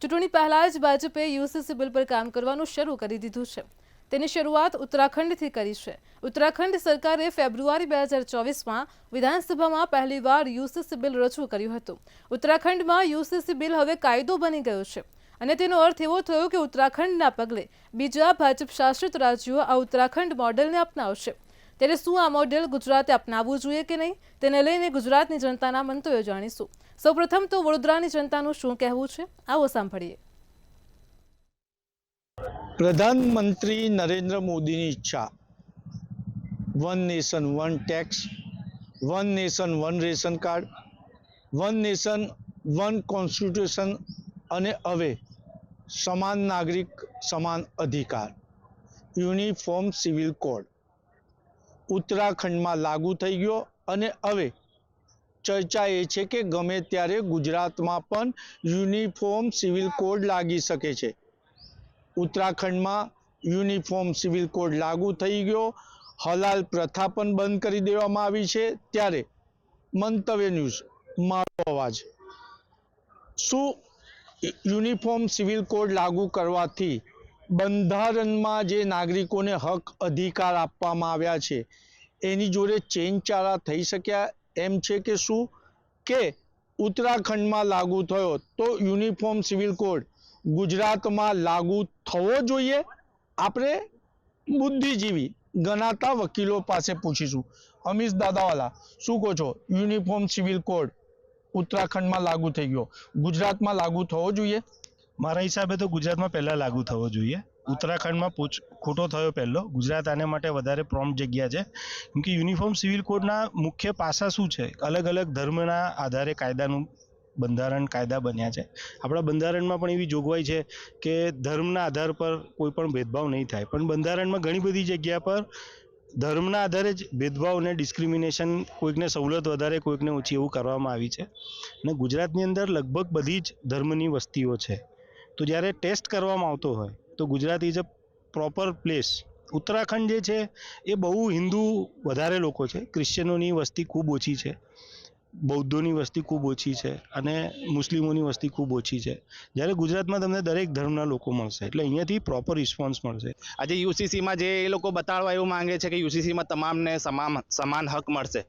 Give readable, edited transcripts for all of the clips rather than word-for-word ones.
ચૂંટણી પહેલા જ ભાજપે યુસીસી બિલ પર કામ કરવાનું શરૂ કરી દીધું છે। તેની શરૂઆત ઉત્તરાખંડથી કરી છે। ઉત્તરાખંડ સરકારે ફેબ્રુઆરી 2024માં વિધાનસભામાં પહેલીવાર યુસીસી બિલ રજૂ કર્યું હતું। ઉત્તરાખંડમાં યુસીસી બિલ હવે કાયદો બની ગયો છે અને તેનો અર્થ એવો થયો કે ઉત્તરાખંડના પગલે બીજા ભાજપ શાસિત રાજ્યો આ ઉત્તરાખંડ મોડેલને અપનાવશે। ત્યારે શું આ મોડેલ ગુજરાતે અપનાવવું જોઈએ કે નહીં, તેને લઈને ગુજરાતની જનતાના મંતવ્યો જાણીશું। સૌપ્રથમ તો વડોદરાની જનતાનું શું કહેવું છે, આવો સાંભળીએ। प्रधानमंत्री नरेंद्र मोदी की इच्छा one nation one tax, one nation one ration card, one nation one constitution અને હવે સમાન નાગરિક સમાન અધિકાર યુનિફોર્મ સિવિલ કોડ ઉત્તરાખંડમાં લાગુ થઈ ગયો અને હવે ચર્ચા એ છે કે ગમે ત્યારે ગુજરાતમાં પણ યુનિફોર્મ સિવિલ કોડ લાગી શકે છે। ઉત્તરાખંડમાં યુનિફોર્મ સિવિલ કોડ લાગુ થઈ ગયો, હલાલ પ્રથા પણ બંધ કરી દેવામાં આવી છે। ત્યારે મંતવ્ય ન્યૂઝ મારો અવાજ। શું યુનિફોર્મ સિવિલ કોડ લાગુ કરવાથી બંધારણમાં જે નાગરિકોને હક અધિકાર આપવામાં આવ્યા છે એની જોડે ચેનચાળા થઈ શક્યા એમ છે કે શું, કે ઉત્તરાખંડમાં લાગુ થયો તો યુનિફોર્મ સિવિલ કોડ ગુજરાતમાં લાગુ થવો જોઈએ? આપણે બુદ્ધિજીવી ગણાતા વકીલો પાસે પૂછીશું। અમીશ દાદાવાલા, શું કહો છો? યુનિફોર્મ સિવિલ કોડ ઉત્તરાખંડમાં લાગુ થઈ ગયો, ગુજરાતમાં લાગુ થવો જોઈએ? મારા હિસાબે તો ગુજરાતમાં પહેલા લાગુ થવો જોઈએ। ઉત્તરાખંડમાં ખોટો થયો પહેલો। ગુજરાત આને માટે વધારે પ્રોમ્પ્ટ જગ્યા છે, કેમ કે યુનિફોર્મ સિવિલ કોડના મુખ્ય પાસા શું છે? અલગ અલગ ધર્મના આધારે કાયદાનું બંધારણ કાયદા બન્યા છે। આપણા બંધારણમાં પણ એવી જોગવાઈ છે કે ધર્મના આધાર પર કોઈ પણ ભેદભાવ નહીં થાય, પણ બંધારણમાં ઘણી બધી જગ્યા પર ધર્મના આધારે જ ભેદભાવ અને ડિસ્ક્રિમિનેશન, કોઈકને સવલત વધારે કોઈકને ઓછી એવું કરવામાં આવી છે। અને ગુજરાતની અંદર લગભગ બધી જ ધર્મની વસ્તીઓ છે, તો જ્યારે ટેસ્ટ કરવામાં આવતો હોય તો Gujarat is a proper place. Uttarakhand જે છે એ બહુ હિન્દુ વધારે લોકો છે, ક્રિશ્ચિયનોની વસ્તી ખૂબ ઓછી છે, બૌદ્ધોની વસ્તી ખૂબ ઓછી છે અને મુસ્લિમોની વસ્તી ખૂબ ઓછી છે, જ્યારે ગુજરાતમાં તમને દરેક ધર્મના લોકો મળશે, એટલે અહીંયાથી પ્રોપર રિસ્પોન્સ મળશે। આજે યુસીસીમાં જે એ લોકો બતાડવા એવું માંગે છે કે યુસીસીમાં તમામને સમાન હક મળશે।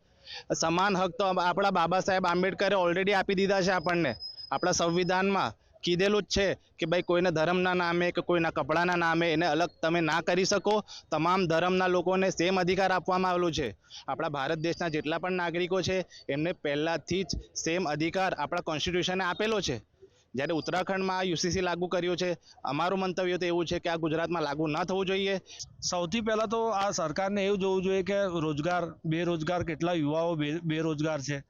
સમાન હક તો આપણા બાબા સાહેબ આંબેડકરે ઓલરેડી આપી દીધા છે આપણને। આપણા સંવિધાનમાં કીધેલું જ છે કે ભાઈ કોઈના ધર્મના નામે કે કોઈના કપડાના નામે એને અલગ તમે ના કરી શકો। તમામ ધર્મના લોકોને સેમ અધિકાર આપવામાં આવેલું છે। આપણા ભારત દેશના જેટલા પણ નાગરિકો છે એમને પહેલાથી જ સેમ અધિકાર આપણા કોન્સ્ટિટ્યુશને આપેલો છે। જ્યારે ઉત્તરાખંડમાં યુસીસી લાગુ કર્યું છે, અમારું મંતવ્ય તો એવું છે કે આ ગુજરાતમાં લાગુ ન થવું જોઈએ। સૌથી પહેલાં તો આ સરકારને એવું જોવું જોઈએ કે બેરોજગાર કેટલા યુવાઓ બેરોજગાર છે,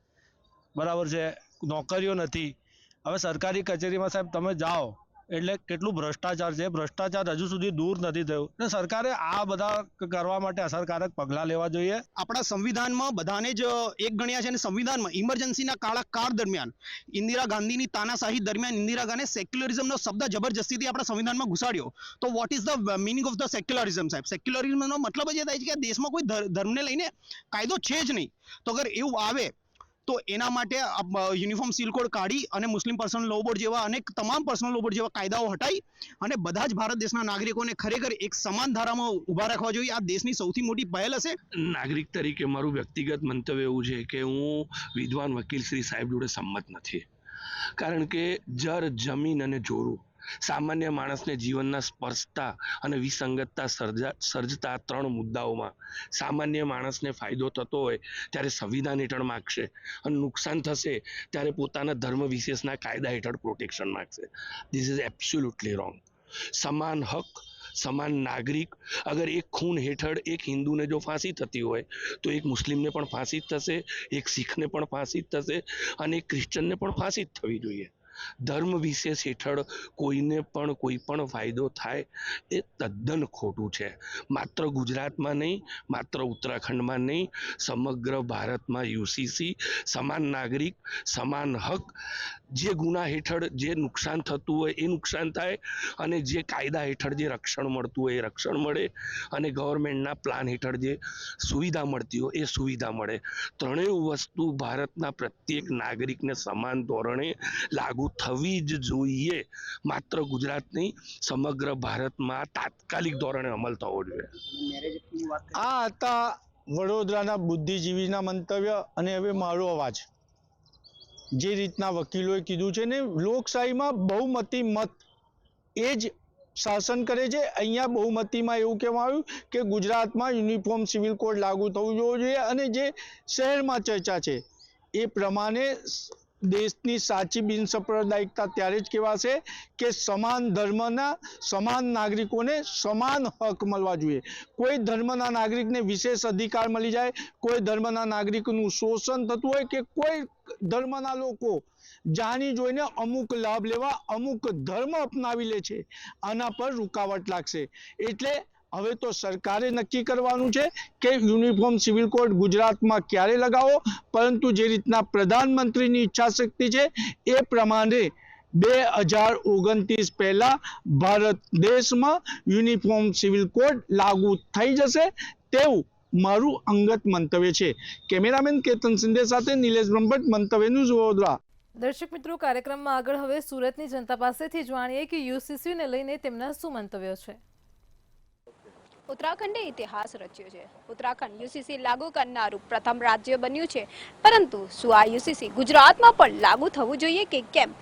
બરાબર છે, નોકરીઓ નથી। હવે સરકારી કચેરીમાં સાહેબ તમે જાઓ એટલે કેટલું ભ્રષ્ટાચાર છે, ભ્રષ્ટાચાર હજુ સુધી દૂર નથી થયું અને સરકારે આ બધા કરવા માટે અસરકારક પગલાં લેવા જોઈએ। આપણા સંવિધાનમાં બધાને જ એક ગણ્યા છે અને સંવિધાનમાં ઇમરજન્સીના કાળ દરમિયાન ઇન્દિરા ગાંધીની તાનાશાહી દરમિયાન ઇન્દિરા ગાંધીએ સેક્યુલરિઝમનો શબ્દ જબરજસ્તીથી આપણા સંવિધાનમાં ઘુસાડ્યો। તો what is the meaning of the secularism સાહેબ? સેક્યુલરિઝમનો મતલબ જ એ થાય છે કે દેશમાં કોઈ ધર્મને લઈને કાયદો છે જ નહીં। તો અગર એવું આવે તો એના માટે યુનિફોર્મ સિવિલ કોડ કાઢી અને મુસ્લિમ પર્સનલ લો બોર્ડ જેવા અને તમામ પર્સનલ લો બોર્ડ જેવા કાયદાઓ હટાવી અને બધા જ ભારત દેશના નાગરિકોને ખરેખર એક સમાન ધારામાં ઊભા રાખવા જોઈએ। આ દેશની સૌથી મોટી પહેલ હશે। નાગરિક તરીકે મારું વ્યક્તિગત મંતવ્ય એવું છે કે હું વિદ્વાન વકીલ શ્રી સાહેબ જોડે સંમત નથી, કારણ કે જર જમીન અને જોરું સામાન્ય માણસને જીવનના સ્પર્શતા અને વિસંગતતા સર્જતા ત્રણ મુદ્દાઓમાં સામાન્ય માણસને ફાયદો થતો હોય ત્યારે સંવિધાન હેઠળ માગશે અને નુકસાન થશે ત્યારે પોતાના ધર્મ વિશેષના કાયદા હેઠળ પ્રોટેક્શન માગશે। This is absolutely wrong. સમાન હક, સમાન નાગરિક, અગર એક ખૂન હેઠળ એક હિન્દુને જો ફાંસી થતી હોય તો એક મુસ્લિમને પણ ફાંસી જ થશે, એક શીખને પણ ફાંસી જ થશે અને એક ક્રિશ્ચનને પણ ફાંસી જ થવી જોઈએ। ધર્મ વિશેષ હેઠળ કોઈને પણ કોઈ પણ ફાયદો થાય એ તદ્દન ખોટું છે। માત્ર ગુજરાતમાં નહીં, માત્ર ઉત્તરાખંડમાં નહીં, સમગ્ર ભારતમાં યુસીસી સમાન નાગરિક સમાન હક જે ગુના હેઠળ જે નુકસાન થતું હોય એ નુકસાન થાય અને જે કાયદા હેઠળ જે રક્ષણ મળતું હોય એ રક્ષણ મળે અને ગવર્મેન્ટના પ્લાન હેઠળ જે સુવિધા મળતી હોય એ સુવિધા મળે. ત્રણેય વસ્તુ ભારતના પ્રત્યેક નાગરિકને સમાન ધોરણે લાગુ થવી જ જોઈએ. માત્ર ગુજરાત નહીં, સમગ્ર ભારતમાં તાત્કાલિક ધોરણે અમલ થવો જોઈએ. આ હતા વડોદરાના બુદ્ધિજીવીના મંતવ્ય. અને હવે મારો અવાજ. જે રીતના વકીલોએ કીધું છે ને, લોકશાહીમાં બહુમતી મત એ જ શાસન કરે છે. અહીંયા બહુમતીમાં એવું કહેવામાં આવ્યું કે ગુજરાતમાં યુનિફોર્મ સિવિલ કોડ લાગુ થવું જોઈએ, અને જે શહેરમાં ચર્ચા છે એ પ્રમાણે દેશની સાચી બિનસાંપ્રદાયિકતા ત્યારે જ કહેવાશે કે સમાન ધર્મના સમાન નાગરિકોને સમાન હક મળવા જોઈએ. કોઈ ધર્મના નાગરિકને વિશેષ અધિકાર મળી જાય, કોઈ ધર્મના નાગરિકનું શોષણ થતું હોય કે કોઈ ધર્મના લોકો જાણી જોઈને અમુક લાભ લેવા અમુક ધર્મ અપનાવી લે છે, આના પર રૂકાવટ લાગશે. એટલે હવે તો સરકારે નક્કી કરવાનું છે કે યુનિફોર્મ સિવિલ કોડ ગુજરાતમાં ક્યારે લગાવો, પરંતુ જે રીતના પ્રધાનમંત્રીની ઈચ્છા શક્તિ છે એ પ્રમાણે 2029 પહેલા ભારત દેશમાં યુનિફોર્મ સિવિલ કોડ લાગુ થઈ જશે તેવું મારું અંગત મંતવ્ય છે. કેમેરામેન કેતન સિંધે સાથે નિલેશ બ્રહ્મભટ્ટ, મંતવ્ય ન્યૂઝ, વડોદરા. દર્શક મિત્રો, કાર્યક્રમમાં આગળ હવે સુરતની જનતા પાસેથી જાણીએ કે યુસીસીને લઈને તેમના શું મંતવ્યો છે. ઉત્તરાખંડે ઇતિહાસ રચ્યો છે. ઉત્તરાખંડ યુસીસી લાગુ કરનારું પ્રથમ રાજ્ય બન્યું છે, પરંતુ શું આ યુસીસી ગુજરાતમાં પણ લાગુ થવું જોઈએ કે કેમ,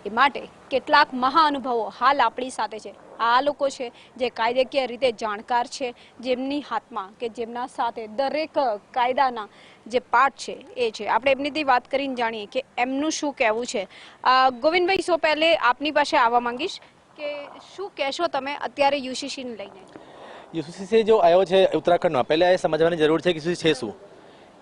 એ માટે કેટલાક મહાઅનુભવો હાલ આપણી સાથે છે. આ લોકો છે જે કાયદાકીય રીતે જાણકાર છે, જેમની હાથમાં કે જેમના સાથે દરેક કાયદાના જે પાઠ છે એ છે. આપણે એમનીથી વાત કરીને જાણીએ કે એમનું શું કહેવું છે. ગોવિંદભાઈ, સો પહેલે આપની પાસે આવવા માંગીશ કે શું કહેશો તમે અત્યારે યુસીસીને લઈને? યુસીસી જો આવ્યો છે ઉત્તરાખંડમાં, પહેલાં એ સમજવાની જરૂર છે કે યુસીસી છે શું.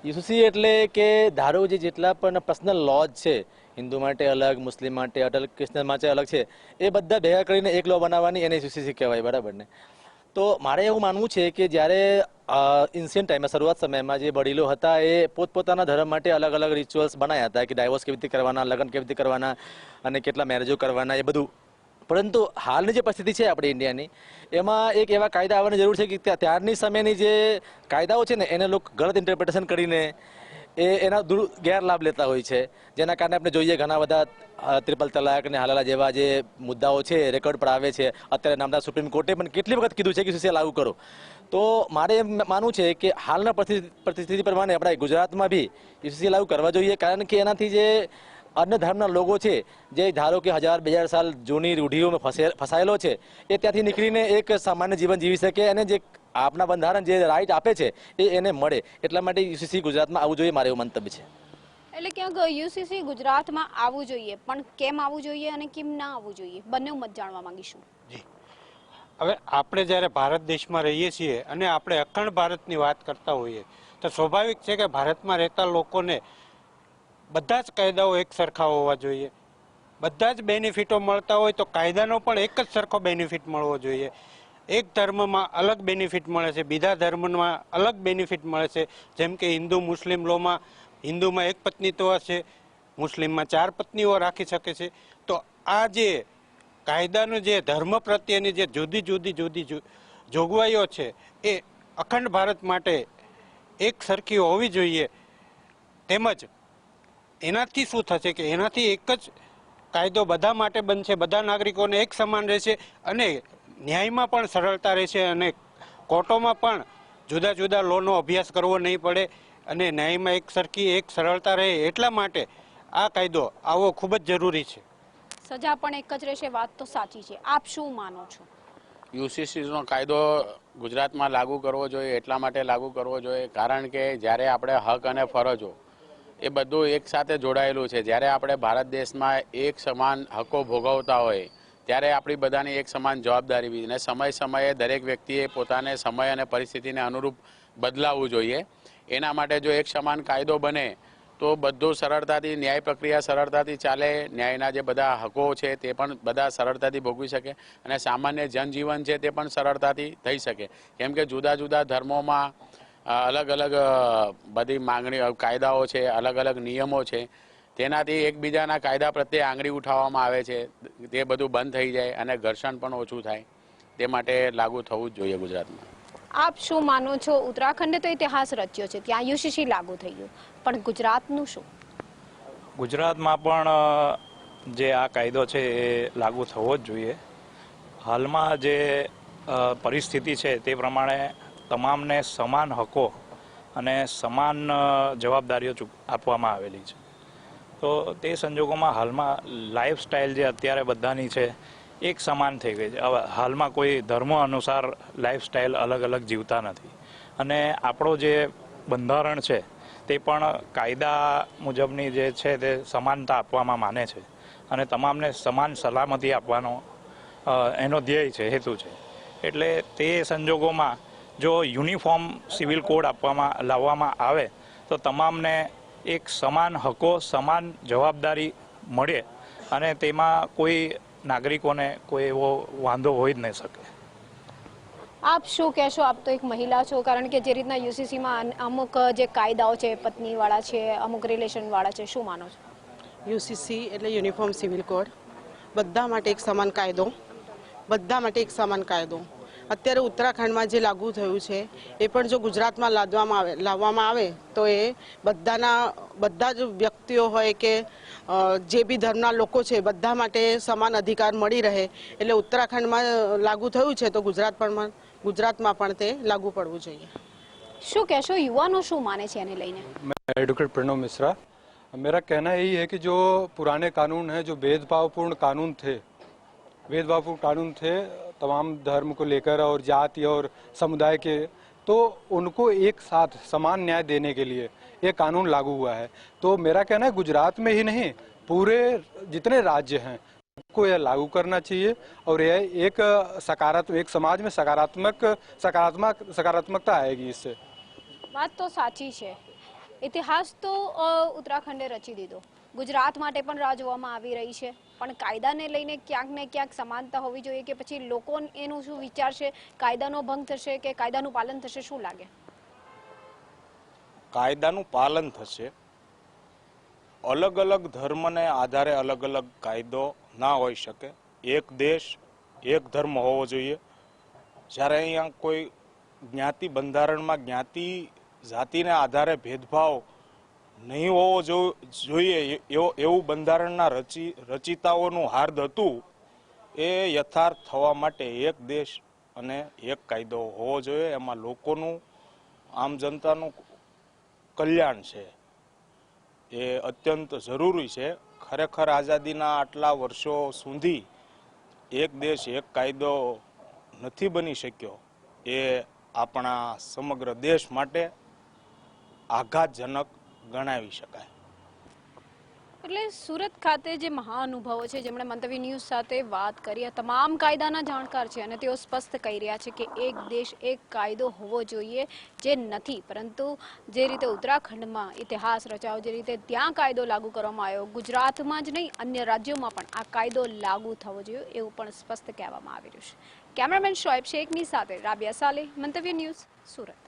યુસીસી એટલે કે ધારો જેટલા પણ પર્સનલ લોજ છે, હિન્દુ માટે અલગ, મુસ્લિમ માટે અલગ, ક્રિશ્ચન માટે અલગ છે, એ બધા ભેગા કરીને એક લો બનાવવાની એને યુસીસી કહેવાય, બરાબર ને? તો મારે એવું માનવું છે કે જ્યારે એન્શિયન્ટ ટાઈમમાં, શરૂઆત સમયમાં જે વડીલો હતા એ પોતપોતાના ધર્મ માટે અલગ અલગ રિચ્યુઅલ્સ બનાવ્યા હતા કે ડાયવોર્સ કેવી રીતે કરવાના, લગ્ન કેવી રીતે કરવાના અને કેટલા મેરેજો કરવાના, એ બધું. પરંતુ હાલની જે પરિસ્થિતિ છે આપણી ઇન્ડિયાની, એમાં એક એવા કાયદા આવવાની જરૂર છે કે ત્યારની સમયની જે કાયદાઓ છે ને એને લોકો ગલત ઇન્ટરપ્રિટેશન કરીને એના ગેરલાભ લેતા હોય છે, જેના કારણે આપણે જોઈએ ઘણા બધા ત્રિપલ તલાક અને હાલાલા જેવા જે મુદ્દાઓ છે રેકોર્ડ પર આવે છે. અત્યારે નામદાર સુપ્રીમ કોર્ટે પણ કેટલી વખત કીધું છે કે યુસીસી લાગુ કરો. તો મારે એમ માનવું છે કે હાલના પરિસ્થિતિ પ્રમાણે આપણે ગુજરાતમાં બી યુસીસી લાગુ કરવા જોઈએ, કારણ કે એનાથી જે અન્ય ધર્મના લોકો છે, જે ધારો કે 1000-2000 સાલ જૂની રૂઢિઓમાં ફસાયેલો છે, એ ત્યાંથી નીકળીને એક સામાન્ય જીવન જીવી શકે અને જે આપણા બંધારણ જે રાઇટ આપે છે એ એને મળે. એટલા માટે યુસીસી ગુજરાતમાં આવવું જોઈએ, મારે એવું મંતવ્ય છે. એટલે ક્યાંક યુસીસી ગુજરાતમાં આવવું જોઈએ, પણ કેમ આવવું જોઈએ અને કેમ ના આવવું જોઈએ, બંને મત જાણવા માંગીશું. જી, હવે આપણે જ્યારે ભારત દેશમાં રહીએ છીએ અને આપણે અખંડ ભારતની વાત કરતા હોઈએ તો સ્વાભાવિક છે કે ભારતમાં રહેતા લોકોને બધા જ કાયદાઓ એક સરખા હોવા જોઈએ. બધા જ બેનિફિટો મળતા હોય તો કાયદાનો પણ એક જ સરખો બેનિફિટ મળવો જોઈએ. એક ધર્મમાં અલગ બેનિફિટ મળે છે, બીજા ધર્મમાં અલગ બેનિફિટ મળે છે. જેમ કે હિન્દુ મુસ્લિમ લોમાં હિન્દુમાં એક પત્નીત્વ છે, મુસ્લિમમાં 4 પત્નીઓ રાખી શકે છે. તો આ જે કાયદાનું જે ધર્મ પ્રત્યેની જે જુદી જુદી જોગવાઈઓ છે એ અખંડ ભારત માટે એક સરખી હોવી જોઈએ. તેમજ એનાથી શું થશે કે એનાથી એક જ કાયદો બધા માટે બનશે, બધા નાગરિકોને એક સમાન રહેશે અને ન્યાયમાં પણ સરળતા રહેશે અને કોર્ટોમાં પણ જુદા જુદા લોનો અભ્યાસ કરવો નહીં પડે અને ન્યાયમાં એક સરખી એક સરળતા રહે. એટલા માટે આ કાયદો આવવો ખૂબ જ જરૂરી છે. સજા પણ એક જ રહેશે, વાત તો સાચી છે. આપ શું માનો છો? યુસીસીનો કાયદો ગુજરાતમાં લાગુ કરવો જોઈએ, એટલા માટે લાગુ કરવો જોઈએ કારણ કે જ્યારે આપણે હક અને ફરજો એ બધું એક સાથે જોડાયેલું છે. જ્યારે આપણે ભારત દેશમાં એક સમાન હકો ભોગવતા હોય ત્યારે આપણી બધાની એક સમાન જવાબદારી બી, અને સમયે દરેક વ્યક્તિએ પોતાને સમય અને પરિસ્થિતિને અનુરૂપ બદલાવવું જોઈએ. એના માટે જો એક સમાન કાયદો બને તો બધું સરળતાથી, ન્યાય પ્રક્રિયા સરળતાથી ચાલે, ન્યાયના જે બધા હકો છે તે પણ બધા સરળતાથી ભોગવી શકે અને સામાન્ય જનજીવન છે તે પણ સરળતાથી થઈ શકે. કેમ કે જુદા જુદા ધર્મોમાં અલગ અલગ બધી માંગણી કાયદાઓ છે, અલગ અલગ નિયમો છે, તેનાથી એકબીજાના કાયદા પ્રત્યે આંગળી ઉઠાવવામાં આવે છે, તે બધું બંધ થઈ જાય અને ઘર્ષણ પણ ઓછું થાય, તે માટે લાગુ થવું જ જોઈએ ગુજરાતમાં. આપ શું માનો છો? ઉત્તરાખંડે તો ઇતિહાસ રચ્યો છે, ત્યાં યુસીસી લાગુ થઈ ગયું, પણ ગુજરાતનું શું? ગુજરાતમાં પણ જે આ કાયદો છે એ લાગુ થવો જ જોઈએ. હાલમાં જે પરિસ્થિતિ છે તે પ્રમાણે તમામને સમાન હકો અને સમાન જવાબદારીઓ આપવામાં આવેલી છે. તો તે સંજોગોમાં હાલમાં લાઈફસ્ટાઈલ જે અત્યારે બધાની છે એક સમાન થઈ ગઈ છે. હવે હાલમાં કોઈ ધર્મ અનુસાર લાઈફસ્ટાઈલ અલગ અલગ જીવતા નથી, અને આપણો જે બંધારણ છે તે પણ કાયદા મુજબની જે છે તે સમાનતા આપવામાં માને છે, અને તમામને સમાન સલામતી આપવાનો એનો ધ્યેય છે, હેતુ છે. એટલે તે સંજોગોમાં જો યુનિફોર્મ સિવિલ કોડ લાવવામાં આવે તો તમામને એક સમાન હકો, સમાન જવાબદારી મળે, અને તેમાં કોઈ નાગરિકોને કોઈ એવો વાંધો હોઈ જ નહીં શકે. આપ શું કહેશો? આપ તો એક મહિલા છો, કારણ કે જે રીતના યુસીસીમાં અમુક જે કાયદાઓ છે પત્નીવાળા છે, અમુક રિલેશનવાળા છે, શું માનો છો? યુસીસી એટલે યુનિફોર્મ સિવિલ કોડ, બધા માટે એક સમાન કાયદો, બધા માટે એક સમાન કાયદો. અત્યારે ઉત્તરાખંડમાં જે લાગુ થયું છે એ પણ જો ગુજરાતમાં લાવવામાં આવે તો એ બધા જ વ્યક્તિઓ હોય કે જે બી ધર્મના લોકો છે બધા માટે સમાન અધિકાર મળી રહે. એટલે ઉત્તરાખંડમાં લાગુ થયું છે તો ગુજરાતમાં પણ તે લાગુ પડવું જોઈએ. શું કહેશો? યુવાનો શું માને છે એને લઈને? मैं एडवोकेट प्रणव मिश्रा. मेरा कहना यही है कि जो पुराने कानून हैं, जो भेदभावपूर्ण कानून थे तमाम धर्म को लेकर और जाति और समुदाय के, तो उनको एक साथ समान न्याय देने के लिए ये कानून लागू हुआ है. तो मेरा कहना है गुजरात में ही नहीं, पूरे जितने राज्य हैं को यह लागू करना चाहिए, और यह एक समाज में सकारात्मकता आएगी इससे. વાત તો સાચી છે. ઇતિહાસ તો ઉત્તરાખંડે રચી દીધો, ગુજરાત માટે પણ રાહ જોવામાં આવી રહી છે, પણ કાયદાને લઈને ક્યાંક ને ક્યાંક સમાનતા હોવી જોઈએ કે પછી લોકો એનું શું વિચારશે? કાયદાનો ભંગ થશે કે કાયદાનું પાલન થશે? શું લાગે? કાયદાનું પાલન થશે. અલગ અલગ ધર્મને આધારે અલગ અલગ કાયદો ના હોઈ શકે. એક દેશ એક ધર્મ હોવો જોઈએ. જ્યારે અહીંયા કોઈ જ્ઞાતિ બંધારણમાં જ્ઞાતિ જાતિને આધારે ભેદભાવ નહીં હોવો જોઈએ એવું બંધારણના રચિતાઓનું હાર્દ હતું, એ યથાર્થ થવા માટે એક દેશ અને એક કાયદો હોવો જોઈએ. એમાં લોકોનું, આમ જનતાનું કલ્યાણ છે એ અત્યંત જરૂરી છે. ખરેખર આઝાદીના આટલા વર્ષો સુધી એક દેશ એક કાયદો નથી બની શક્યો, એ આપણા સમગ્ર દેશ માટે આઘાતજનક ગણાવી શકાય. એટલે સુરત ખાતે જે મહાનુભાવો છે જેમણે મંતવ્ય ન્યૂઝ સાથે વાત કરી, આ તમામ કાયદાના જાણકાર છે, અને તેઓ સ્પષ્ટ કહી રહ્યા છે કે એક દેશ એક કાયદો હોવો જોઈએ, જે નથી. પરંતુ જે રીતે ઉત્તરાખંડમાં ઇતિહાસ રચાયો, જે રીતે ત્યાં કાયદો લાગુ કરવામાં આવ્યો, ગુજરાતમાં જ નહીં અન્ય રાજ્યોમાં પણ આ કાયદો લાગુ થવો જોઈએ એવું પણ સ્પષ્ટ કહેવામાં આવી રહ્યું છે. કેમેરામેન શોએબ શેખની સાથે રાબિયા સાલેહ, મંતવ્ય ન્યૂઝ, સુરત.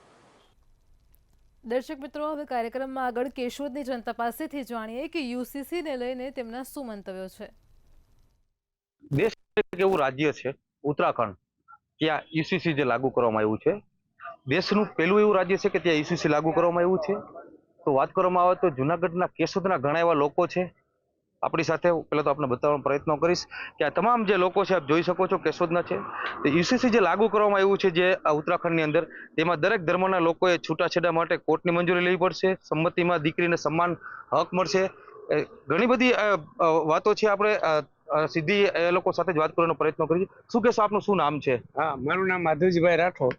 દર્શક મિત્રો, હવે કાર્યક્રમમાં આગળ કેશોદની જનતા પાસેથી જાણીએ કે યુસીસીને લઈને તેમના શું મંતવ્યો છે. દેશ એવું રાજ્ય છે ઉત્તરાખંડ, ત્યાં યુસીસી જે લાગુ કરવામાં આવ્યું છે, દેશનું પહેલું એવું રાજ્ય છે કે ત્યાં યુસીસી લાગુ કરવામાં આવ્યું છે. તો વાત કરવામાં આવે તો જુનાગઢના કેશોદના ઘણા એવા લોકો છે આપણી સાથે. પહેલા તો આપણે બતાવવાનો પ્રયત્ન કરીશ કે આ તમામ જે લોકો છે આપ જોઈ શકો છો કેશોદના છે. યુસીસી જે લાગુ કરવામાં આવ્યું છે જે ઉત્તરાખંડની અંદર, તેમાં દરેક ધર્મના લોકોએ છૂટાછેડા માટે કોર્ટની મંજૂરી લેવી પડશે. સંમતિમાં દીકરીને સમાન હક મળશે. ઘણી બધી વાતો છે. આપણે સીધી એ લોકો સાથે જ વાત કરવાનો પ્રયત્ન કરીએ. શું કહેશો? આપનું શું નામ છે? હા, મારું નામ માધવજીભાઈ રાઠોડ,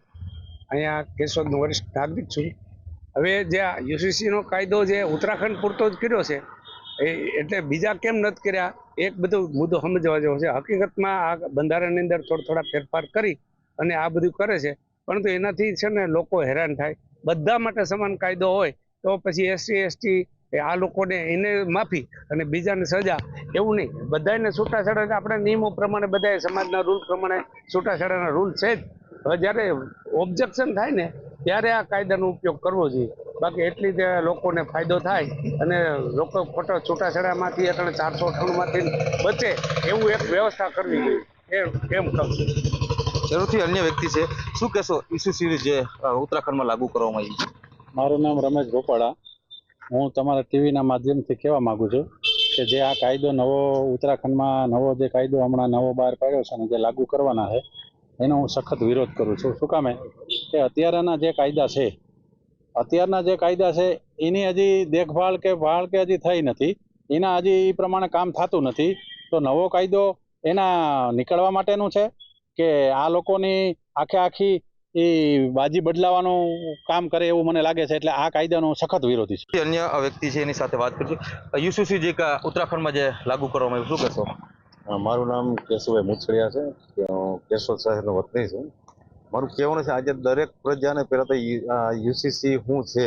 અહીંયા કેશોદનો વરિષ્ઠ નાગરિક છું. હવે જે આ યુસીસીનો કાયદો જે ઉત્તરાખંડ પૂરતો જ કર્યો છે, એટલે બીજા કેમ નથી કર્યા, એક બધો મુદ્દો સમજવા જેવો છે. હકીકતમાં આ બંધારણની અંદર થોડા ફેરફાર કરી અને આ બધું કરે છે, પરંતુ એનાથી છે ને લોકો હેરાન થાય. બધા માટે સમાન કાયદો હોય તો પછી એસસી એસટી આ લોકોને એને માફી અને બીજાને સજા, એવું નહીં. બધાને છૂટાછેડા આપણે નિયમો પ્રમાણે, બધા સમાજના રૂલ પ્રમાણે છૂટાછેડાના રૂલ છે જ. હવે જ્યારે ઓબ્જેક્શન થાય ને ત્યારે આ કાયદાનો ઉપયોગ કરવો જોઈએ. બાકી એટલી જ લોકોને ફાયદો થાય અને લોકો ખોટા છૂટાછેડામાંથી એટલે 498માંથી બચે એવું એક વ્યવસ્થા કરવી જોઈએ એમ કહું છું. જરૂરથી અન્ય વ્યક્તિ છે, શું કહેશો યુસીસી જે ઉત્તરાખંડમાં લાગુ કરવામાં આવી છે? મારું નામ રમેશ ગોપાળા. હું તમારા ટીવીના માધ્યમથી કહેવા માંગુ છું કે જે આ કાયદો નવો ઉત્તરાખંડમાં જે કાયદો હમણાં નવો બહાર પાડ્યો છે અને જે લાગુ કરવાના છે એનો હું સખત વિરોધ કરું છું. શું કામે કે અત્યારના જે કાયદા છે એની હજી દેખભાળ કે ભાળ કે હજી થઈ નથી, એના હજી એ પ્રમાણે કામ થતું નથી. તો નવો કાયદો એના નીકળવા માટેનું છે કે આ લોકોની આખી એ બાજી બદલાવાનું કામ કરે એવું મને લાગે છે. એટલે આ કાયદાનો સખત વિરોધી છે. અન્ય વ્યક્તિ છે એની સાથે વાત કરજો. યુસીસી જે ઉત્તરાખંડમાં જે લાગુ કરવામાં આવ્યું, શું કહેશો? મારું નામ કેશુભાઈ મુછડિયા છે, કેશોદ શહેરનો વતની છું. મારું કહેવાનું છે આજે દરેક પ્રજાને પહેલા તો યુસીસી શું છે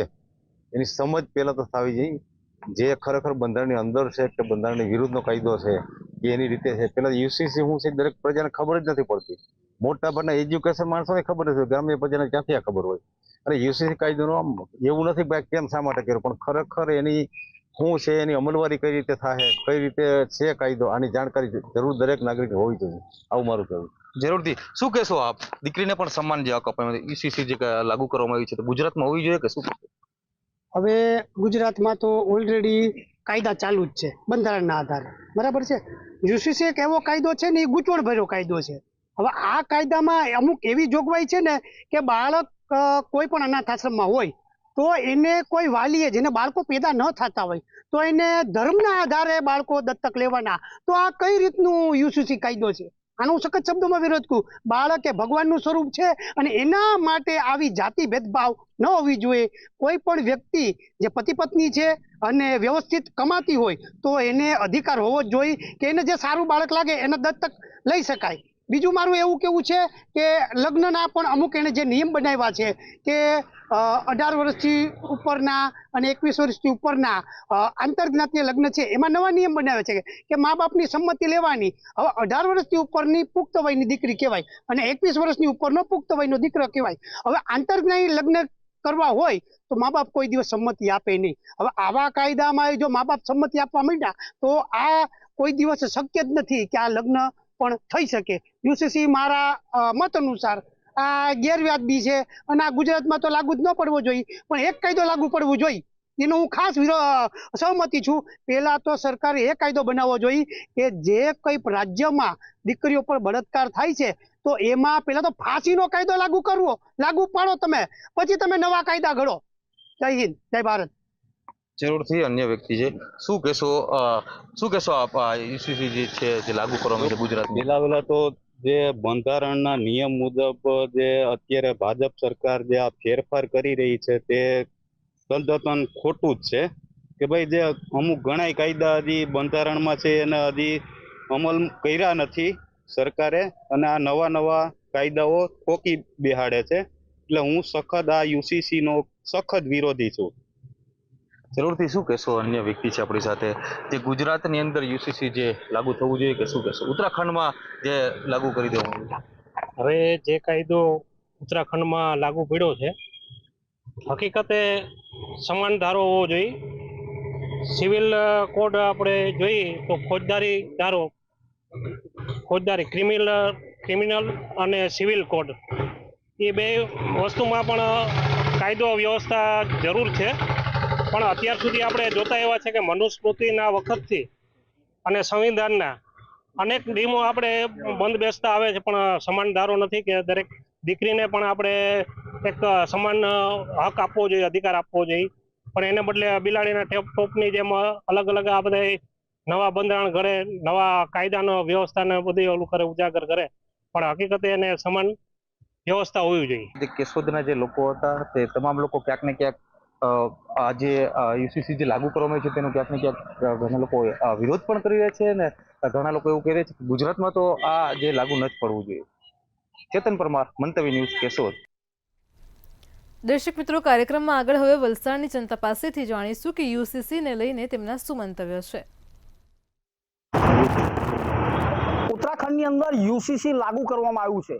એની સમજ પહેલા તો થવી જોઈએ. જે ખરેખર બંધારણની અંદર છે કે બંધારણની વિરુદ્ધનો કાયદો છે કે એની રીતે છે, પહેલા યુસીસી શું છે દરેક પ્રજાને ખબર જ નથી પડતી. મોટા ભાગના એજ્યુકેશન માણસોને ખબર નથી, ગ્રામ્ય પ્રજાને ક્યાંથી આ ખબર હોય. અને યુસીસી કાયદોનો એવું નથી ભાઈ કેમ શા માટે કર્યો, પણ ખરેખર એની શું છે, એની અમલવારી કઈ રીતે થાય, કઈ રીતે છે કાયદો, આની જાણકારી જરૂર દરેક નાગરિક હોવી જોઈએ, આવું મારું કહેવું. જરૂરથી. શું કહેશો આપ? દીકરીને પણ સન્માન જે હક આપવામાં યુસીસી જે લાગુ કરવામાં આવી છે તો ગુજરાતમાં હોવી જોઈએ કે શું? હવે ગુજરાતમાં તો ઓલરેડી કાયદા ચાલુ જ છે બંધારણના આધારે, બરાબર છે. યુસીસી એક એવો કાયદો છે ને એ ગૂંચવણભર્યો કાયદો છે. હવે આ કાયદામાં અમુક એવી જોગવાઈ છે ને કે બાળક કોઈ પણ અનાથ આશ્રમમાં હોય તો એને કોઈ વાલીએ જેને બાળકો પેદા ન થતા હોય તો એને ધર્મના આધારે બાળકો દત્તક લેવાના. તો આ કઈ રીતનું યુસીસી કાયદો છે? આનો હું સખત શબ્દોમાં વિરોધ કરું. બાળક એ ભગવાનનું સ્વરૂપ છે અને એના માટે આવી જાતિ ભેદભાવ ન હોવી જોઈએ. કોઈ પણ વ્યક્તિ જે પતિ પત્ની છે અને વ્યવસ્થિત કમાતી હોય તો એને અધિકાર હોવો જ જોઈએ કે એને જે સારું બાળક લાગે એને દત્તક લઈ શકાય. બીજું મારું એવું કેવું છે કે લગ્નના પણ અમુક એને જે નિયમ બનાવ્યા છે કે 18 વર્ષથી ઉપરના અને 21 વર્ષથી ઉપરના આંતરજ્ઞાતીય લગ્ન છે એમાં નવા નિયમ બનાવ્યા છે કે મા બાપની સંમતિ લેવાની. હવે 18 વર્ષથી ઉપરની પુખ્ત વયની દીકરી કહેવાય અને 21 વર્ષની ઉપરનો પુખ્ત વયનો દીકરો કહેવાય. હવે આંતરજ્ઞાતી લગ્ન કરવા હોય તો મા બાપ કોઈ દિવસ સંમતિ આપે નહીં. હવે આવા કાયદામાં જો મા બાપ સંમતિ આપવા માંડ્યા તો આ કોઈ દિવસ શક્ય જ નથી કે આ લગ્ન પણ થઈ શકે. યુસીસી મારા મત અનુસાર આ ગેરવ્યાજબી છે અને આ ગુજરાતમાં તો લાગુ જ ન પડવો જોઈએ, પણ એક કાયદો લાગુ પડવો જોઈએ એનો હું ખાસ સહમતી છું. પહેલા તો સરકારે એ કાયદો બનાવવો જોઈએ કે જે કઈ રાજ્યમાં દીકરીઓ પર બળાત્કાર થાય છે તો એમાં પહેલા તો ફાંસીનો કાયદો લાગુ પાડો તમે, પછી તમે નવા કાયદા ઘડો. જય હિન્દ, જય ભારત. જરૂરથી અન્ય વ્યક્તિ છે, શું કહેશો આપ યુસીસી જે છે જે લાગુ કરવામાં છે ગુજરાતમાં? પહેલા તો જે બંધારણના નિયમ મુજબ જે અત્યારે ભાજપ સરકાર જે આ ફેરફાર કરી રહી છે તે તદ્દન ખોટું જ છે કે ભાઈ જે અમુક ઘણા કાયદા હજી બંધારણમાં છે એને હજી અમલ કર્યા નથી સરકારે અને આ નવા કાયદાઓ ઠોકી બેહાડે છે. એટલે હું સખત આ યુસીસી નો સખત વિરોધી છું. જરૂરથી. શું કહેશો અન્ય વ્યક્તિ છે આપણી સાથે જે ગુજરાતની અંદર યુસીસી જે લાગુ થવું જોઈએ કે શું કહેશો? ઉત્તરાખંડમાં જે લાગુ કરી દેવાનું હવે જે કાયદો ઉત્તરાખંડમાં લાગુ પડ્યો છે હકીકતે સમાન ધારો હોવો જોઈએ. સિવિલ કોડ આપણે જોઈએ તો ફોજદારી ક્રિમિનલ અને સિવિલ કોડ એ બે વસ્તુમાં પણ કાયદો વ્યવસ્થા જરૂર છે. પણ અત્યાર સુધી આપણે જોતા એવા છે કે મનુસ્મૃતિના વખતથી અને સંવિધાનના અનેક નિયમો આપણે બંધ બેસતા આવે છે પણ સમાન ધારો નથી કે દરેક દીકરીને પણ આપણે એક સમાન હક આપવો જોઈએ, અધિકાર આપવો જોઈએ. પણ એને બદલે બિલાડીના ટોપની જેમ અલગ અલગ આ બધા નવા બંધારણ ઘડે, નવા કાયદાનો વ્યવસ્થાને બધી ઓલું કરે, ઉજાગર કરે, પણ હકીકતે એને સમાન વ્યવસ્થા હોવી જોઈએ. કેશોદના જે લોકો હતા તે તમામ લોકો ક્યાંક ને ક્યાંક આજે યુસીસી જે લાગુ કરવામાં આવ્યું છે તેનો ક્યાંક ને ક્યાંક ઘણા લોકો વિરોધ પણ કરી રહ્યા છે અને ઘણા લોકો એવું કહી રહ્યા છે કે ગુજરાતમાં તો આ જે લાગુ ન જ પડવું જોઈએ. ચેતન પરમાર, મંતવ્ય ન્યૂઝ, કેશોદ. દર્શક મિત્રો, કાર્યક્રમમાં આગળ હવે વલસાડની જનતા પાસેથી જાણીશું કે યુસીસીને લઈને તેમના શું મંતવ્ય છે. ઉત્તરાખંડની અંદર યુસીસી લાગુ કરવામાં આવ્યું છે.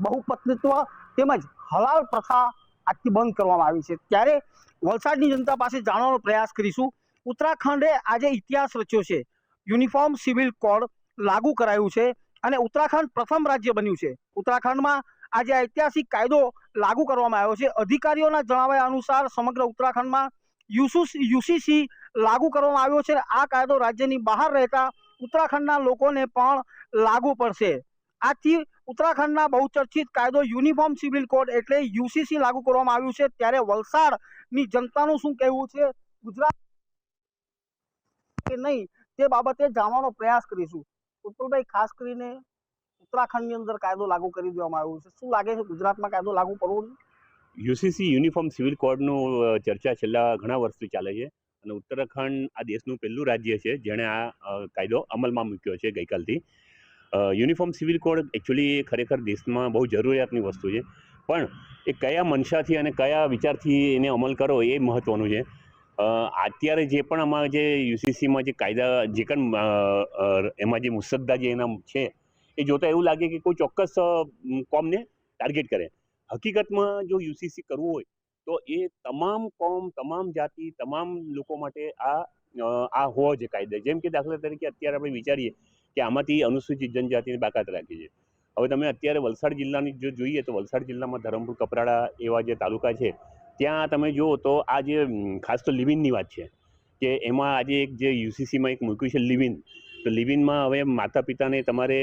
બહુપત્નીત્વ તેમજ હલાલ પ્રથા આજથી બંધ કરવામાં આવી છે। ત્યારે વલસાડની જનતા પાસે જાણવાનો પ્રયાસ કરીશું। ઉત્તરાખંડે આજે ઇતિહાસ રચ્યો છે। યુનિફોર્મ સિવિલ કોડ લાગુ કરાયું છે અને ઉત્તરાખંડ પ્રથમ રાજ્ય બન્યું છે। ઉત્તરાખંડમાં આજે ઐતિહાસિક કાયદો લાગુ કરવામાં આવ્યો છે। અધિકારીઓના જણાવ્યા અનુસાર સમગ્ર ઉત્તરાખંડમાં યુસીસી લાગુ કરવામાં આવ્યો છે। આ કાયદો રાજ્યની બહાર રહેતા ઉત્તરાખંડના લોકોને પણ લાગુ પડશે। આજથી ઉત્તરાખંડના બહુચર્ચિત કાયદો યુનિફોર્મ સિવિલ કોડ એટલે યુસીસી લાગુ કરવામાં આવ્યું છે। ત્યારે વલસાડની જનતાનું શું કહેવું છે, ગુજરાત કે નહીં, તે બાબતે જાણવાનો પ્રયાસ કરીશું। ઉત્પલભાઈ, ખાસ કરીને ઉત્તરાખંડની અંદર કાયદો લાગુ કરી દેવામાં આવ્યો છે, શું લાગે છે ગુજરાતમાં કાયદો લાગુ કરવો જોઈએ? યુસીસી યુનિફોર્મ સિવિલ કોડનું ચર્ચા છેલ્લા ઘણા વર્ષથી ચાલે છે અને ઉત્તરાખંડ આ દેશનું પહેલું રાજ્ય છે જેણે આ કાયદો અમલમાં મૂક્યો છે ગઈકાલથી। યુનિફોર્મ સિવિલ કોડ એકચ્યુઅલી ખરેખર દેશમાં બહુ જરૂરિયાતની વસ્તુ છે, પણ એ કયા મનસાથી અને કયા વિચારથી એને અમલ કરો એ મહત્ત્વનું છે। અત્યારે જે પણ આમાં જે યુસીસીમાં જે કાયદા જે પણ એમાં જે મુસદ્દા જે એના છે એ જોતાં એવું લાગે કે કોઈ ચોક્કસ કોમને ટાર્ગેટ કરે। હકીકતમાં જો યુસીસી કરવું હોય તો એ તમામ કોમ, તમામ જાતિ, તમામ લોકો માટે આ હોવો જોઈએ કાયદો। જેમ કે દાખલા તરીકે અત્યારે આપણે વિચારીએ કે આમાંથી અનુસૂચિત જનજાતિની બાકાત રાખી છે। હવે તમે અત્યારે વલસાડ જિલ્લાની જો જોઈએ તો વલસાડ જિલ્લામાં ધરમપુર, કપરાડા એવા જે તાલુકા છે ત્યાં તમે જુઓ તો આ જે ખાસ તો લિવિનની વાત છે કે એમાં આજે એક જે યુસીસીમાં એક મૂક્યું છે લિવિન, તો લિવિનમાં હવે માતા પિતાને તમારે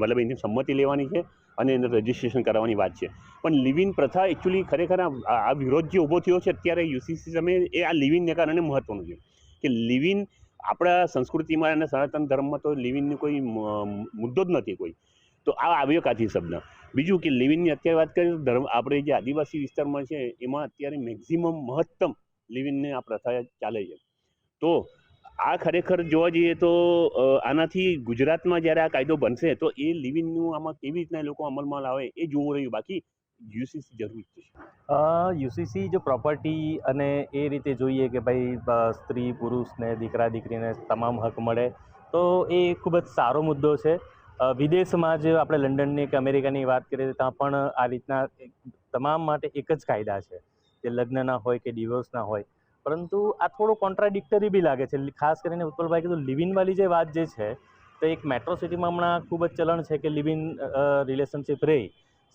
મતલબ એની સંમતિ લેવાની છે અને એનું રજિસ્ટ્રેશન કરાવવાની વાત છે। પણ લિવિન પ્રથા એકચ્યુઅલી ખરેખર આ વિરોધ જે ઊભો થયો છે અત્યારે યુસીસી સામે એ આ લિવિનને કારણે મહત્ત્વનું છે કે લિવિન આપણા સંસ્કૃતિમાં અને સનાતન ધર્મમાં તો લિવિનનો કોઈ મુદ્દો જ નથી કોઈ, તો આ આવ્યો કાથી શબ્દ। બીજું કે લિવિનની અત્યારે વાત કરીએ તો ધર્મ આપણે જે આદિવાસી વિસ્તારમાં છે એમાં અત્યારે મેક્ઝિમમ મહત્તમ લિવિનની આ પ્રથા ચાલે છે। તો આ ખરેખર જોવા જઈએ તો આનાથી ગુજરાતમાં જ્યારે આ કાયદો બનશે તો એ લિવિનનું આમાં કેવી રીતના એ લોકો અમલમાં લાવે એ જોવું રહ્યું, બાકી યુસીસી જરૂરી છે। યુસીસી જો પ્રોપર્ટી અને એ રીતે જોઈએ કે ભાઈ સ્ત્રી પુરુષને દીકરા દીકરીને તમામ હક મળે તો એ ખૂબ જ સારો મુદ્દો છે। વિદેશમાં જ આપણે લંડનની કે અમેરિકાની વાત કરીએ ત્યાં પણ આ રીતના તમામ માટે એક જ કાયદા છે કે લગ્નના હોય કે ડિવોર્સના હોય, પરંતુ આ થોડું કોન્ટ્રાડિક્ટરી બી લાગે છે। ખાસ કરીને ઉત્પલભાઈ કીધું લિવિનવાળી જે વાત જે છે તો એક મેટ્રો સિટીમાં હમણાં ખૂબ જ ચલણ છે કે લિવિન રિલેશનશિપ રહે।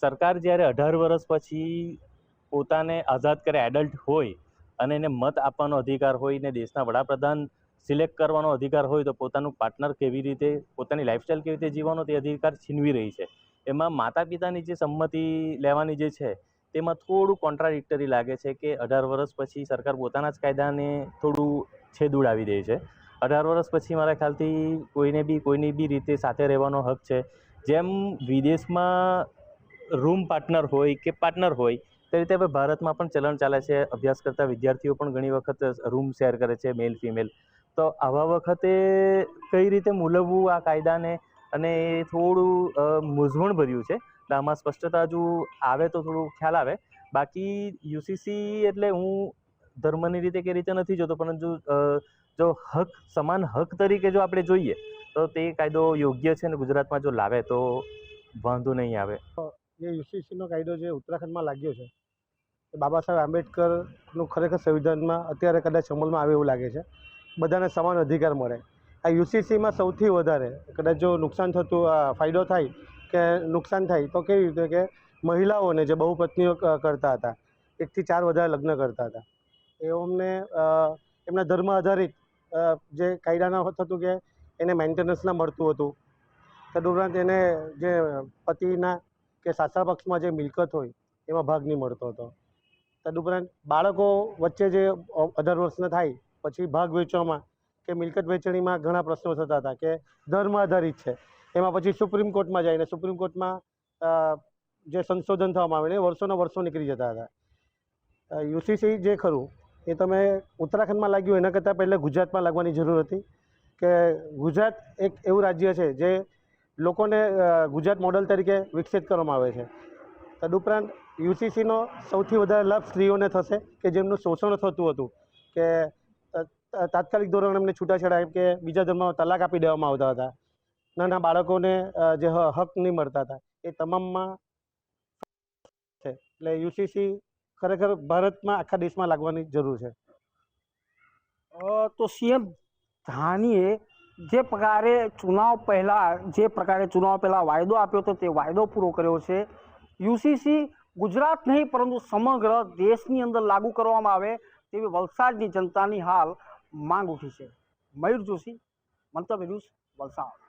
સરકાર જ્યારે 18 વર્ષ પછી પોતાને આઝાદ કરે, એડલ્ટ હોય અને એને મત આપવાનો અધિકાર હોય ને દેશના વડાપ્રધાન સિલેક્ટ કરવાનો અધિકાર હોય તો પોતાનું પાર્ટનર કેવી રીતે, પોતાની લાઈફસ્ટાઈલ કેવી રીતે જીવવાનો તે અધિકાર છીનવી રહી છે। એમાં માતા પિતાની જે સંમતિ લેવાની જે છે તેમાં થોડું કોન્ટ્રાડિક્ટરી લાગે છે કે 18 વર્ષ પછી સરકાર પોતાના જ કાયદાને થોડું છેદ ઉડાવી દે છે। 18 વર્ષ પછી મારા ખ્યાલથી કોઈની બી રીતે સાથે રહેવાનો હક છે। જેમ વિદેશમાં રૂમ પાર્ટનર હોય કે પાર્ટનર હોય તે રીતે હવે ભારતમાં પણ ચલણ ચાલે છે। અભ્યાસ કરતા વિદ્યાર્થીઓ પણ ઘણી વખત રૂમ શેર કરે છે, મેલ ફિમેલ। તો આવા વખતે કઈ રીતે મૂલવવું આ કાયદાને, અને એ થોડું મૂંઝવણ ભર્યું છે। એટલે આમાં સ્પષ્ટતા હજુ આવે તો થોડું ખ્યાલ આવે। બાકી યુસીસી એટલે હું ધર્મની રીતે કે રીતે નથી જોતો, પરંતુ જો હક, સમાન હક તરીકે જો આપણે જોઈએ તો તે કાયદો યોગ્ય છે અને ગુજરાતમાં જો લાવે તો વાંધો નહીં આવે। જે યુસીસીનો કાયદો જે ઉત્તરાખંડમાં લાગ્યો છે એ બાબા સાહેબ આંબેડકરનું ખરેખર સંવિધાનમાં અત્યારે કદાચ અમલમાં આવે એવું લાગે છે। બધાને સમાન અધિકાર મળે। આ યુસીસીમાં સૌથી વધારે કદાચ જો નુકસાન થતું, ફાયદો થાય કે નુકસાન થાય તો કેવી રીતે કે મહિલાઓને જે બહુપત્નીઓ કરતા હતા, 1 થી 4 વધારે લગ્ન કરતા હતા, એઓને એમના ધર્મ આધારિત જે કાયદાના થતું કે એને મેન્ટેનન્સ ના મળતું હતું, તદુપરાંત એને જે પતિના કે સાસરા પક્ષમાં જે મિલકત હોય એમાં ભાગ નહીં મળતો હતો। તદુપરાંત બાળકો વચ્ચે જે 18 વર્ષના થાય પછી ભાગ વેચવામાં કે મિલકત વેચણીમાં ઘણા પ્રશ્નો થતા હતા કે ધર્મ આધારિત છે। એમાં પછી સુપ્રીમ કોર્ટમાં જઈને સુપ્રીમ કોર્ટમાં જે સંશોધન થવામાં આવે એ વર્ષો નીકળી જતા હતા। યુસીસી જે ખરું એ તમે ઉત્તરાખંડમાં લાગ્યું એના કરતાં પહેલાં ગુજરાતમાં લાગવાની જરૂર હતી કે ગુજરાત એક એવું રાજ્ય છે જે લોકોને ગુજરાત મોડલ તરીકે વિકસિત કરવામાં આવે છે। તદુપરાંત યુસીસીનો સૌથી વધારે લાભ સ્ત્રીઓને થશે કે જેમનું શોષણ થતું હતું કે તાત્કાલિક ધોરણે એમને છૂટાછેડા કે બીજા ધર્મમાં તલાક આપી દેવામાં આવતા હતા, નાના બાળકોને જે હક નહીં મળતા હતા, એ તમામમાં છે। એટલે યુસીસી ખરેખર ભારતમાં આખા દેશમાં લાગવાની જરૂર છે. તો સીએમ ધાનીએ જે પ્રકારે ચુનાવ પહેલા વાયદો આપ્યો હતો તે વાયદો પૂરો કર્યો છે. યુસીસી ગુજરાત નહીં પરંતુ સમગ્ર દેશની અંદર લાગુ કરવામાં આવે તેવી વલસાડની જનતાની હાલ માંગ ઉઠી છે. મયુર જોશી, મંતવ્ય ન્યૂઝ, વલસાડ.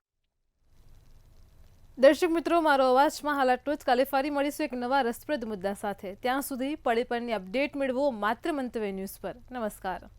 દર્શક મિત્રો, મારો અવાજમાં હાલ આટલું જ. કાલે ફરી મળીશું એક નવા રસપ્રદ મુદ્દા સાથે. ત્યાં સુધી પળે પળની અપડેટ મેળવો માત્ર મંતવ્ય ન્યૂઝ પર. નમસ્કાર.